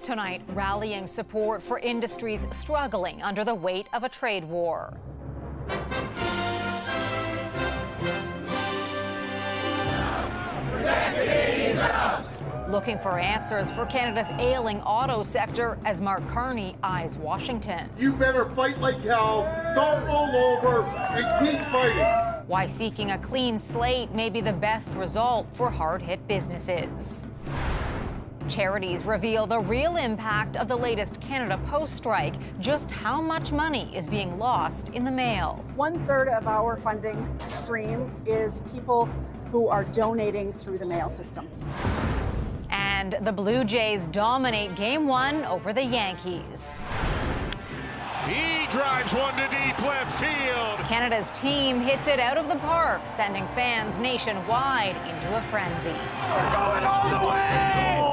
tonight rallying support for industries struggling under the weight of a trade war. Looking for answers for Canada's ailing auto sector as Mark Carney eyes Washington. You better fight like hell, don't roll over, and keep fighting. Why seeking a clean slate may be the best result for hard-hit businesses. Charities reveal the real impact of the latest Canada Post strike. Just how much money is being lost in the mail? 1/3 of our funding stream is people who are donating through the mail system. And the Blue Jays dominate Game 1 over the Yankees. He drives one to deep left field. Canada's team hits it out of the park, sending fans nationwide into a frenzy. We're going all the way!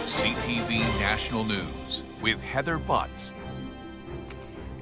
CTV National News with Heather Butts.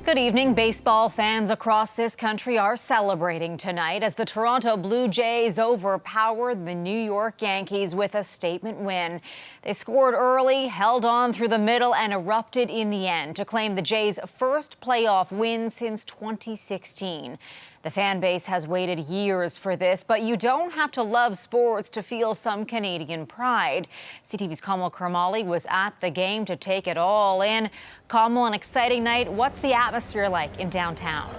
Good evening. Baseball fans across this country are celebrating tonight as the Toronto Blue Jays overpowered the New York Yankees with a statement win. They scored early, held on through the middle, and erupted in the end to claim the Jays' first playoff win since 2016. The fan base has waited years for this, but you don't have to love sports to feel some Canadian pride. CTV's Kamal Karmali was at the game to take it all in. Kamal, an exciting night. What's the atmosphere like in downtown?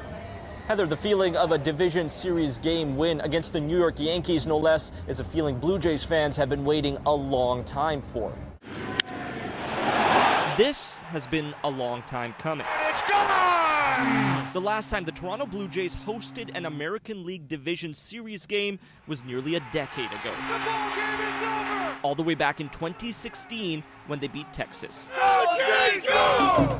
Heather, the feeling of a Division Series game win against the New York Yankees, no less, is a feeling Blue Jays fans have been waiting a long time for. This has been a long time coming. And it's gone! The last time the Toronto Blue Jays hosted an American League Division Series game was nearly a decade ago. The ball game is over! All the way back in 2016 when they beat Texas. Go Jays, go!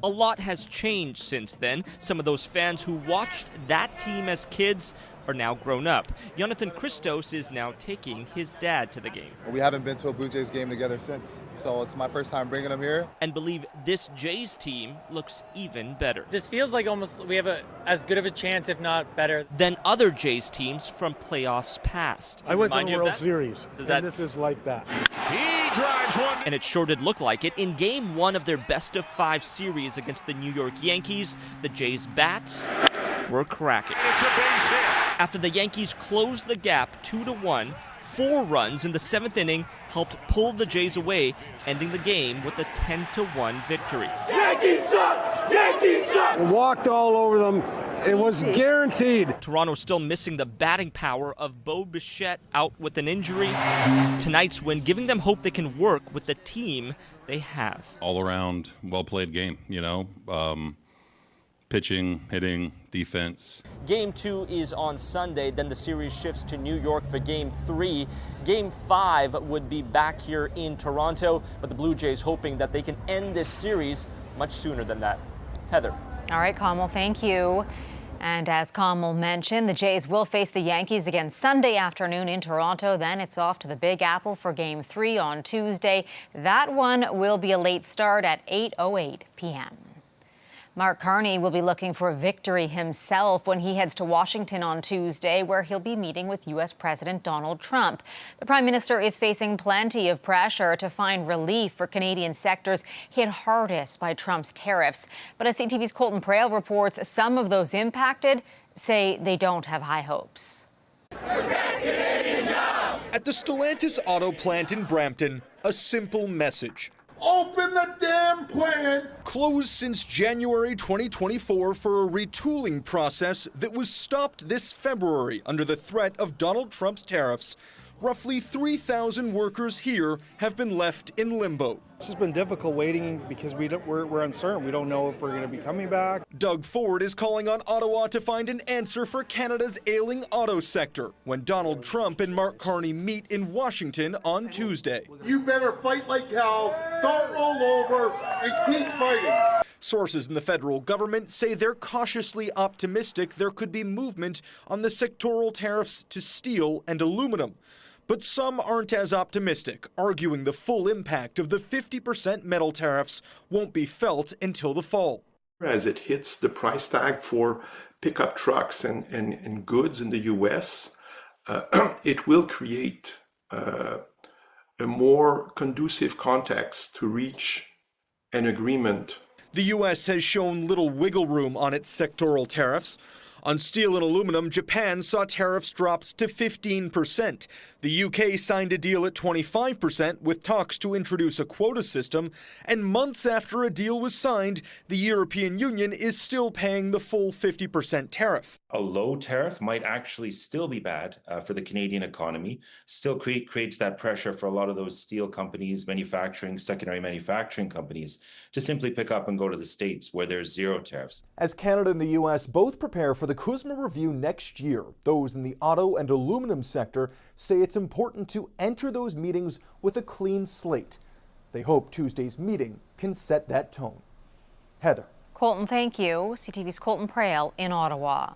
A lot has changed since then. Some of those fans who watched that team as kids are now grown up. Jonathan Christos is now taking his dad to the game. We haven't been to a Blue Jays game together since, so it's my first time bringing them here. And believe this Jays team looks even better This feels like almost we have as good of a chance, if not better, than other Jays teams from playoffs past. I went to Remind the you of World that? Series, Does and that- this is like that. He drives one. And it sure did look like it. In Game 1 of their best-of-5 series against the New York Yankees, the Jays' bats were cracking. It's a base hit. After the Yankees closed the gap 2-1, 4 runs in the 7th inning helped pull the Jays away, ending the game with a 10-1 victory. Yankees suck! Yankees suck! Walked all over them. It was guaranteed. Toronto still missing the batting power of Bo Bichette out with an injury. Tonight's win giving them hope they can work with the team they have. All around, well-played game, pitching, hitting, defense. Game 2 is on Sunday, then the series shifts to New York for Game 3. Game 5 would be back here in Toronto, but the Blue Jays hoping that they can end this series much sooner than that. Heather. All right, Kamal, thank you. And as Kamal mentioned, the Jays will face the Yankees again Sunday afternoon in Toronto. Then it's off to the Big Apple for Game 3 on Tuesday. That one will be a late start at 8:08 p.m. Mark Carney will be looking for a victory himself when he heads to Washington on Tuesday, where he'll be meeting with U.S. President Donald Trump. The Prime Minister is facing plenty of pressure to find relief for Canadian sectors hit hardest by Trump's tariffs. But as CTV's Colton Prale reports, some of those impacted say they don't have high hopes. Protect Canadian jobs! At the Stellantis auto plant in Brampton, a simple message. Open the damn plant! Closed since January 2024 for a retooling process that was stopped this February under the threat of Donald Trump's tariffs. Roughly 3,000 workers here have been left in limbo. It's just been difficult waiting because we're uncertain. We don't know if we're going to be coming back. Doug Ford is calling on Ottawa to find an answer for Canada's ailing auto sector when Donald Trump and Mark Carney meet in Washington on Tuesday. You better fight like hell, don't roll over, and keep fighting. Sources in the federal government say they're cautiously optimistic there could be movement on the sectoral tariffs to steel and aluminum. But some aren't as optimistic, arguing the full impact of the 50% metal tariffs won't be felt until the fall. As it hits the price tag for pickup trucks and goods in the U.S., it will create a more conducive context to reach an agreement. The U.S. has shown little wiggle room on its sectoral tariffs. On steel and aluminum, Japan saw tariffs dropped to 15%. The UK signed a deal at 25% with talks to introduce a quota system. And months after a deal was signed, the European Union is still paying the full 50% tariff. A low tariff might actually still be bad for the Canadian economy, still creates that pressure for a lot of those steel companies, secondary manufacturing companies, to simply pick up and go to the States where there's zero tariffs. As Canada and the U.S. both prepare for the CUSMA review next year, those in the auto and aluminum sector say it's important to enter those meetings with a clean slate. They hope Tuesday's meeting can set that tone. Heather. Colton, thank you. CTV's Colton Prale in Ottawa.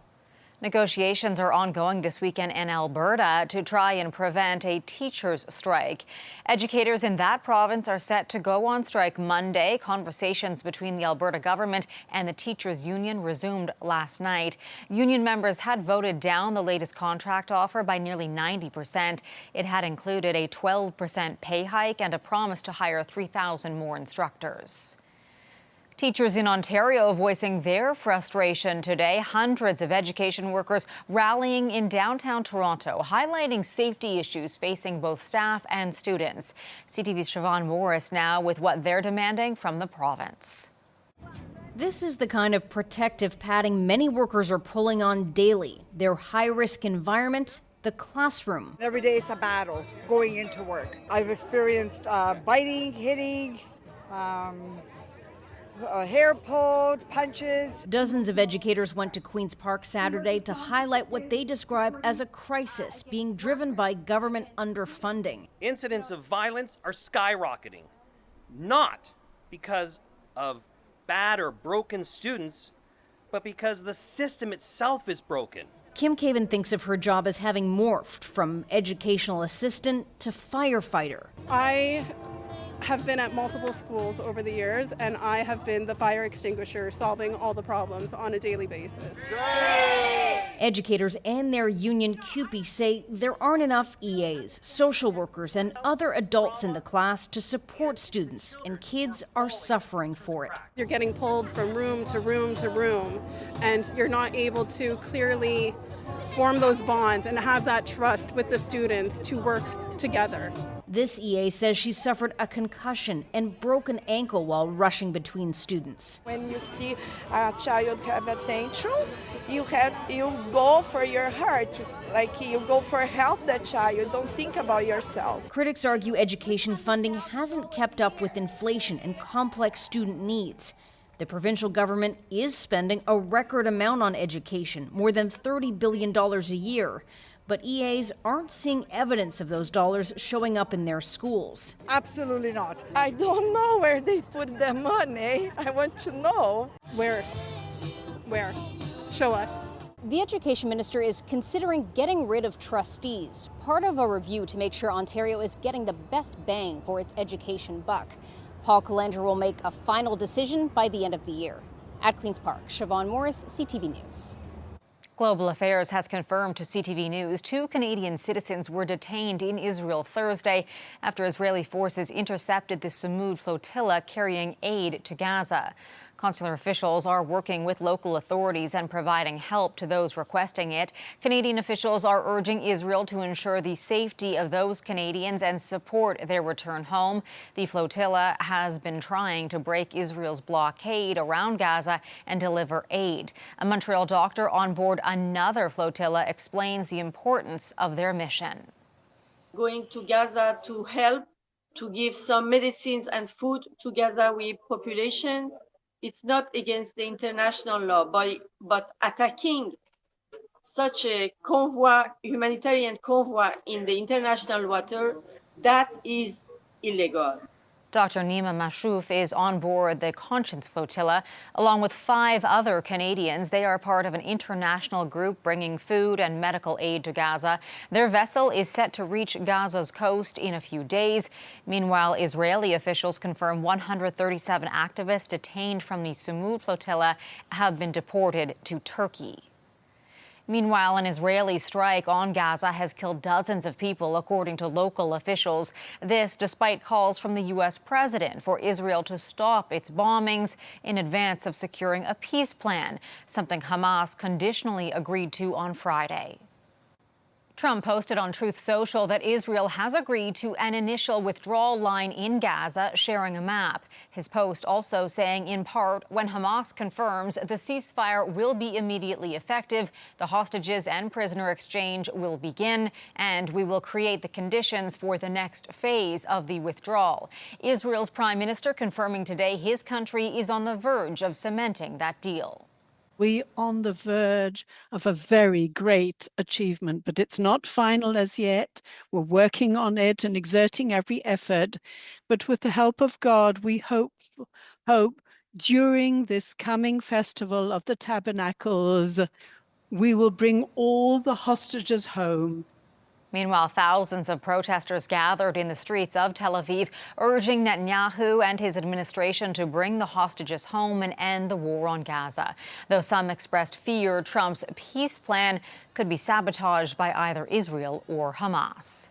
Negotiations are ongoing this weekend in Alberta to try and prevent a teachers' strike. Educators in that province are set to go on strike Monday. Conversations between the Alberta government and the teachers' union resumed last night. Union members had voted down the latest contract offer by nearly 90%. It had included a 12% pay hike and a promise to hire 3,000 more instructors. Teachers in Ontario voicing their frustration today. Hundreds of education workers rallying in downtown Toronto, highlighting safety issues facing both staff and students. CTV's Siobhan Morris now with what they're demanding from the province. This is the kind of protective padding many workers are pulling on daily. Their high-risk environment, the classroom. Every day it's a battle going into work. I've experienced biting, hitting, hair pulled, punches. Dozens of educators went to Queen's Park Saturday to highlight what they describe as a crisis being driven by government underfunding. Incidents of violence are skyrocketing, not because of bad or broken students, but because the system itself is broken. Kim Caven thinks of her job as having morphed from educational assistant to firefighter. I have been at multiple schools over the years, and I have been the fire extinguisher solving all the problems on a daily basis. Educators and their union CUPE say there aren't enough EAs, social workers, and other adults in the class to support students, and kids are suffering for it. You're getting pulled from room to room to room, and you're not able to clearly form those bonds and have that trust with the students to work together. This EA says she suffered a concussion and broken ankle while rushing between students. When you see a child have a tantrum, you go for your heart, like you go for help that child, you don't think about yourself. Critics argue education funding hasn't kept up with inflation and complex student needs. The provincial government is spending a record amount on education, more than $30 billion a year. But EAs aren't seeing evidence of those dollars showing up in their schools. Absolutely not. I don't know where they put their money. I want to know. Where? Show us. The education minister is considering getting rid of trustees, part of a review to make sure Ontario is getting the best bang for its education buck. Paul Calandra will make a final decision by the end of the year. At Queen's Park, Siobhan Morris, CTV News. Global Affairs has confirmed to CTV News 2 Canadian citizens were detained in Israel Thursday after Israeli forces intercepted the Samud flotilla carrying aid to Gaza. Consular officials are working with local authorities and providing help to those requesting it. Canadian officials are urging Israel to ensure the safety of those Canadians and support their return home. The flotilla has been trying to break Israel's blockade around Gaza and deliver aid. A Montreal doctor on board another flotilla explains the importance of their mission. Going to Gaza to help, to give some medicines and food to Gazawi population. It's not against the international law, but attacking such a convoy, humanitarian convoy in the international water, that is illegal. Dr. Nima Mashouf is on board the Conscience Flotilla, along with 5 other Canadians. They are part of an international group bringing food and medical aid to Gaza. Their vessel is set to reach Gaza's coast in a few days. Meanwhile, Israeli officials confirm 137 activists detained from the Samud Flotilla have been deported to Turkey. Meanwhile, an Israeli strike on Gaza has killed dozens of people, according to local officials. This despite calls from the U.S. president for Israel to stop its bombings in advance of securing a peace plan, something Hamas conditionally agreed to on Friday. Trump posted on Truth Social that Israel has agreed to an initial withdrawal line in Gaza, sharing a map. His post also saying, in part, when Hamas confirms the ceasefire will be immediately effective, the hostages and prisoner exchange will begin, and we will create the conditions for the next phase of the withdrawal. Israel's prime minister confirming today his country is on the verge of cementing that deal. We're on the verge of a very great achievement, but it's not final as yet. We're working on it and exerting every effort. But with the help of God, we hope during this coming festival of the Tabernacles, we will bring all the hostages home. Meanwhile, thousands of protesters gathered in the streets of Tel Aviv, urging Netanyahu and his administration to bring the hostages home and end the war on Gaza. Though some expressed fear Trump's peace plan could be sabotaged by either Israel or Hamas.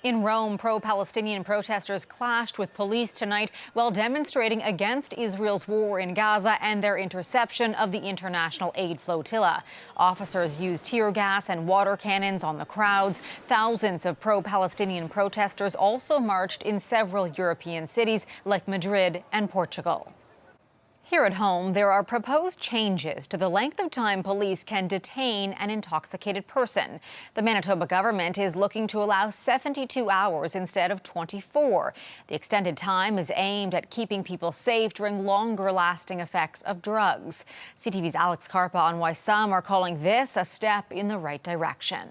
In Rome, pro-Palestinian protesters clashed with police tonight while demonstrating against Israel's war in Gaza and their interception of the international aid flotilla. Officers used tear gas and water cannons on the crowds. Thousands of pro-Palestinian protesters also marched in several European cities like Madrid and Portugal. Here at home, there are proposed changes to the length of time police can detain an intoxicated person. The Manitoba government is looking to allow 72 hours instead of 24. The extended time is aimed at keeping people safe during longer-lasting effects of drugs. CTV's Alex Karpa on why some are calling this a step in the right direction.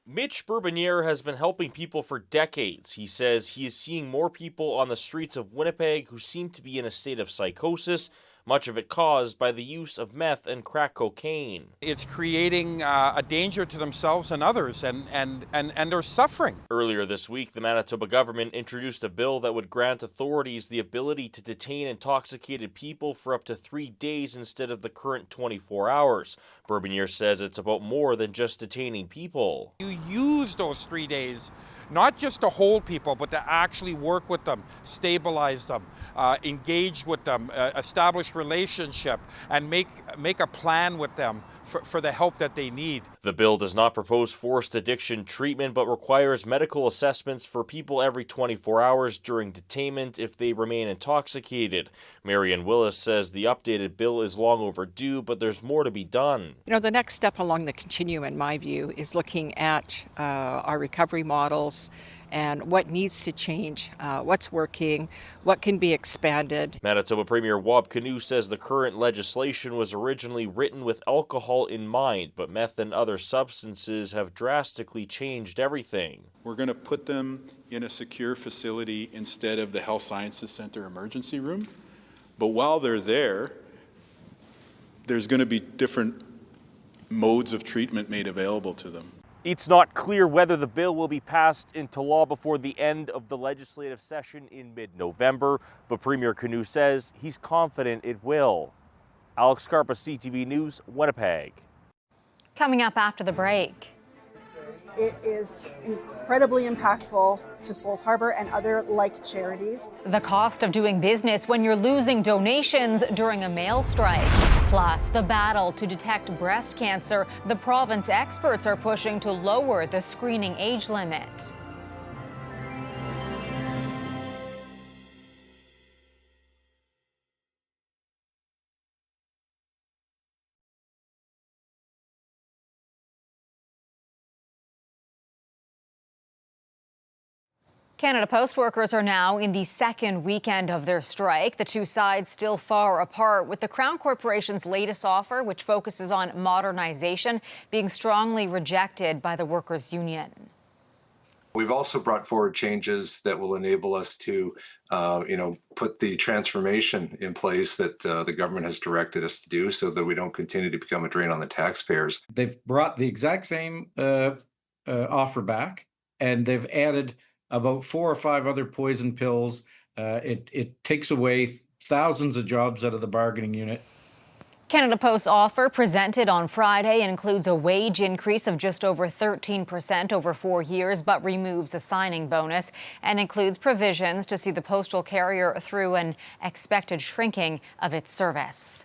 Mitch Bourbonniere has been helping people for decades. He says he is seeing more people on the streets of Winnipeg who seem to be in a state of psychosis, much of it caused by the use of meth and crack cocaine. It's creating a danger to themselves and others, and they're suffering. Earlier this week, the Manitoba government introduced a bill that would grant authorities the ability to detain intoxicated people for up to 3 days instead of the current 24 hours. Bourbonniere says it's about more than just detaining people. You use those 3 days not just to hold people, but to actually work with them, stabilize them, engage with them, establish relationship, and make a plan with them for the help that they need. The bill does not propose forced addiction treatment, but requires medical assessments for people every 24 hours during detainment if they remain intoxicated. Marian Willis says the updated bill is long overdue, but there's more to be done. You know, the next step along the continuum, in my view, is looking at our recovery models and what needs to change, what's working, what can be expanded. Manitoba Premier Wab Kinew says the current legislation was originally written with alcohol in mind, but meth and other substances have drastically changed everything. We're going to put them in a secure facility instead of the Health Sciences Center emergency room. But while they're there, there's going to be different modes of treatment made available to them. It's not clear whether the bill will be passed into law before the end of the legislative session in mid-November, but Premier Kinew says he's confident it will. Alex Karpa, CTV News, Winnipeg. Coming up after the break. It is incredibly impactful to Souls Harbor and other like charities. The cost of doing business when you're losing donations during a mail strike. Plus, the battle to detect breast cancer. The province experts are pushing to lower the screening age limit. Canada Post workers are now in the second weekend of their strike. The two sides still far apart, with the Crown Corporation's latest offer, which focuses on modernization, being strongly rejected by the workers' union. We've also brought forward changes that will enable us to, put the transformation in place that the government has directed us to do so that we don't continue to become a drain on the taxpayers. They've brought the exact same offer back, and they've added about 4 or 5 other poison pills. It takes away thousands of jobs out of the bargaining unit. Canada Post's offer presented on Friday includes a wage increase of just over 13% over 4 years, but removes a signing bonus and includes provisions to see the postal carrier through an expected shrinking of its service.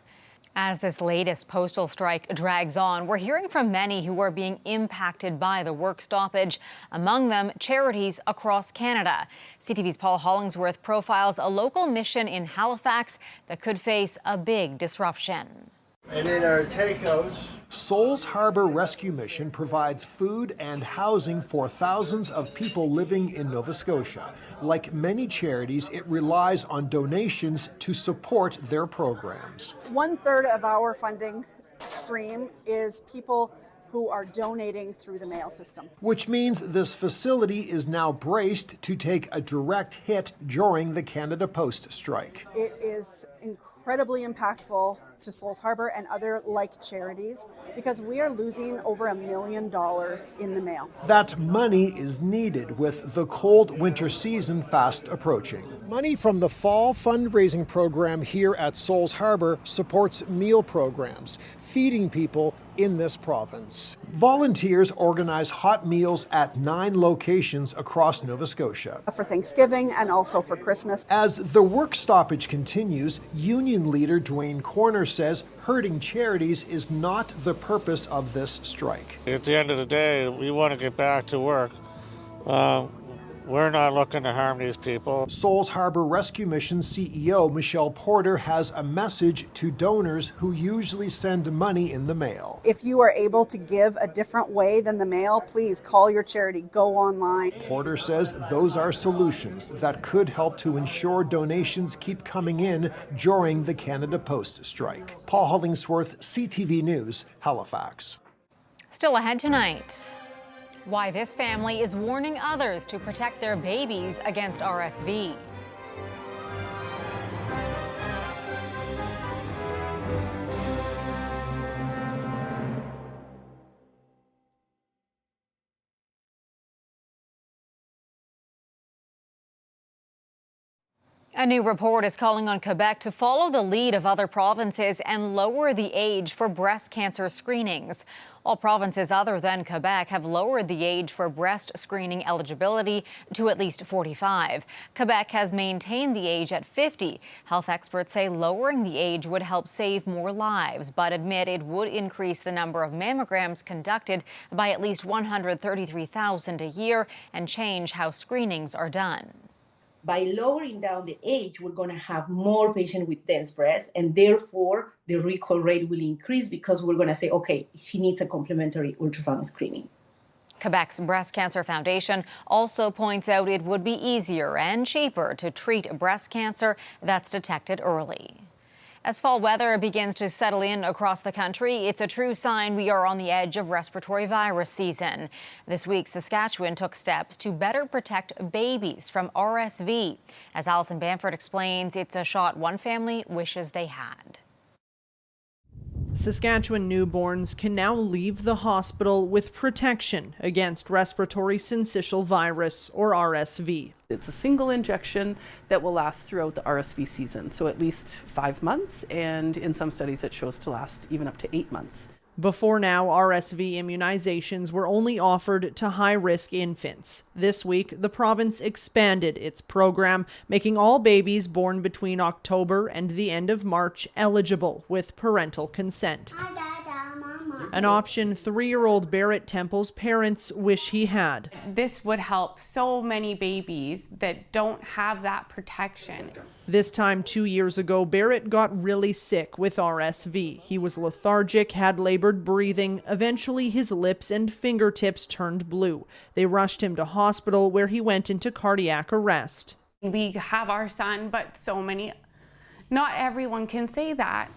As this latest postal strike drags on, we're hearing from many who are being impacted by the work stoppage, among them charities across Canada. CTV's Paul Hollingsworth profiles a local mission in Halifax that could face a big disruption. And in our takeouts, Souls Harbor Rescue Mission provides food and housing for thousands of people living in Nova Scotia. Like many charities, it relies on donations to support their programs. 1/3 of our funding stream is people who are donating through the mail system. Which means this facility is now braced to take a direct hit during the Canada Post strike. It is incredibly impactful to Souls Harbor and other like charities because we are losing over $1 million in the mail. That money is needed with the cold winter season fast approaching. Money from the fall fundraising program here at Souls Harbor supports meal programs, feeding people in this province. Volunteers organize hot meals at 9 locations across Nova Scotia. For Thanksgiving and also for Christmas. As the work stoppage continues, union leader Dwayne Corner says hurting charities is not the purpose of this strike. At the end of the day, we want to get back to work. We're not looking to harm these people. Souls Harbor Rescue Mission CEO Michelle Porter has a message to donors who usually send money in the mail. If you are able to give a different way than the mail, please call your charity, go online. Porter says those are solutions that could help to ensure donations keep coming in during the Canada Post strike. Paul Hollingsworth, CTV News, Halifax. Still ahead tonight, why this family is warning others to protect their babies against RSV. A new report is calling on Quebec to follow the lead of other provinces and lower the age for breast cancer screenings. All provinces other than Quebec have lowered the age for breast screening eligibility to at least 45. Quebec has maintained the age at 50. Health experts say lowering the age would help save more lives, but admit it would increase the number of mammograms conducted by at least 133,000 a year and change how screenings are done. By lowering down the age, we're going to have more patients with dense breasts, and therefore the recall rate will increase because we're going to say, okay, she needs a complementary ultrasound screening. Quebec's Breast Cancer Foundation also points out it would be easier and cheaper to treat breast cancer that's detected early. As fall weather begins to settle in across the country, it's a true sign we are on the edge of respiratory virus season. This week, Saskatchewan took steps to better protect babies from RSV. As Alison Bamford explains, it's a shot one family wishes they had. Saskatchewan newborns can now leave the hospital with protection against respiratory syncytial virus, or RSV. It's a single injection that will last throughout the RSV season, so at least 5 months, and in some studies it shows to last even up to 8 months. Before now, RSV immunizations were only offered to high-risk infants. This week, the province expanded its program, making all babies born between October and the end of March eligible with parental consent. An option 3-year-old Barrett Temple's parents wish he had. This would help so many babies that don't have that protection. This time 2 years ago, Barrett got really sick with RSV. He was lethargic, had labored breathing. Eventually, his lips and fingertips turned blue. They rushed him to hospital where he went into cardiac arrest. We have our son, but not everyone can say that.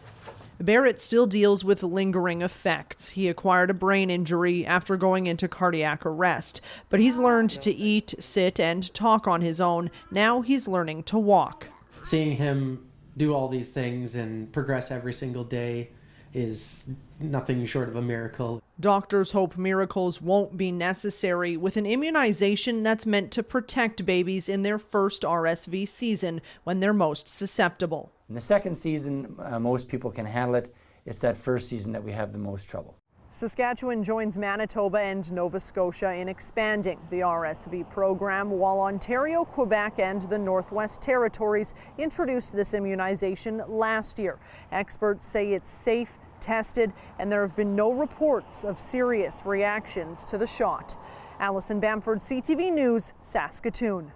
Barrett still deals with lingering effects. He acquired a brain injury after going into cardiac arrest, but he's learned to eat, sit, and talk on his own. Now he's learning to walk. Seeing him do all these things and progress every single day is nothing short of a miracle. Doctors hope miracles won't be necessary with an immunization that's meant to protect babies in their first RSV season when they're most susceptible. In the second season, most people can handle it. It's that first season that we have the most trouble. Saskatchewan joins Manitoba and Nova Scotia in expanding the RSV program, while Ontario, Quebec, and the Northwest Territories introduced this immunization last year. Experts say it's safe, tested, and there have been no reports of serious reactions to the shot. Allison Bamford, CTV News, Saskatoon.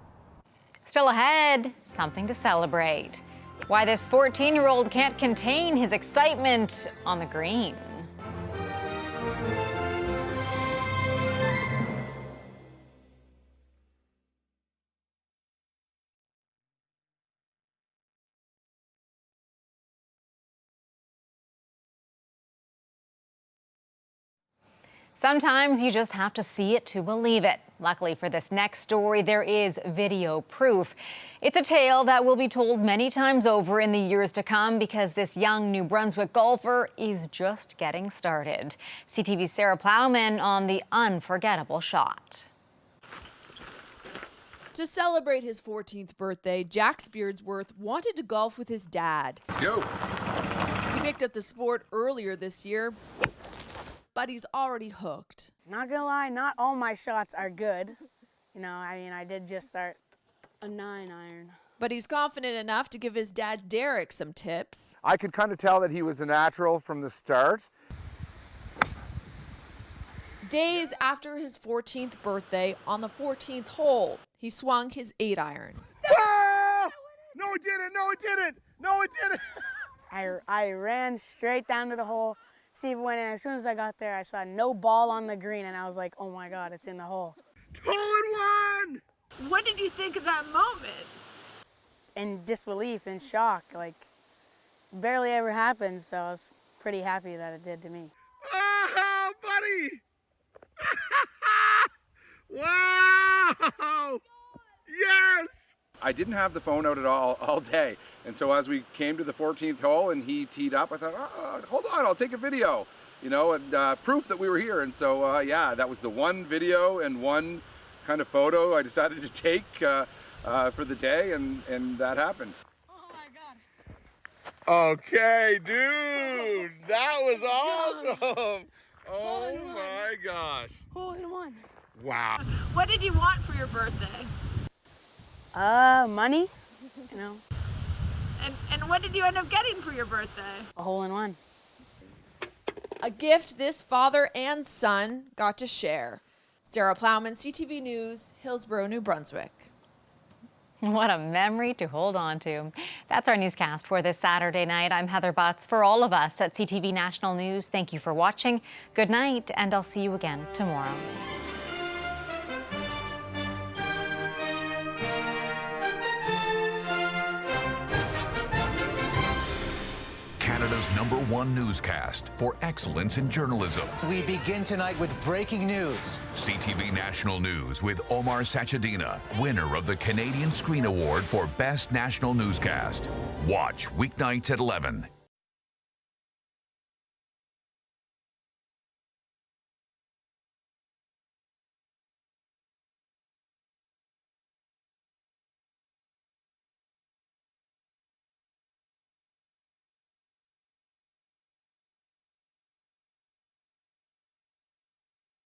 Still ahead, something to celebrate. Why this 14-year-old can't contain his excitement on the green. Sometimes you just have to see it to believe it. Luckily for this next story, there is video proof. It's a tale that will be told many times over in the years to come because this young New Brunswick golfer is just getting started. CTV's Sarah Plowman on the unforgettable shot. To celebrate his 14th birthday, Jack Beardsworth wanted to golf with his dad. Let's go. He picked up the sport earlier this year, but he's already hooked. Not gonna lie, not all my shots are good. You know, I mean, I did just start a 9-iron. But he's confident enough to give his dad Derek some tips. I could kind of tell that he was a natural from the start. Days after his 14th birthday, on the 14th hole, he swung his 8-iron. Ah! No, it didn't! No, it didn't! No, it didn't! I ran straight down to the hole. Steve went in. As soon as I got there, I saw no ball on the green, and I was like, oh my God, it's in the hole. Hole-in-one! What did you think of that moment? In disbelief, in shock. Like, barely ever happened, so I was pretty happy that it did to me. Oh, buddy! Wow! Yes! I didn't have the phone out at all day. And so as we came to the 14th hole and he teed up, I thought, oh, hold on, I'll take a video, you know, and proof that we were here. And so, yeah, that was the one video and one kind of photo I decided to take for the day, and that happened. Oh my God. Okay, dude, that was awesome. Oh my gosh. Hole-in-one. Wow. What did you want for your birthday? Money, you know. And what did you end up getting for your birthday? A hole-in-one. A gift this father and son got to share. Sarah Plowman, CTV News, Hillsborough, New Brunswick. What a memory to hold on to. That's our newscast for this Saturday night. I'm Heather Butts. For all of us at CTV National News, thank you for watching. Good night, and I'll see you again tomorrow. Canada's #1 newscast for excellence in journalism. We begin tonight with breaking news. CTV National News with Omar Sachedina, winner of the Canadian Screen Award for Best National Newscast. Watch weeknights at 11.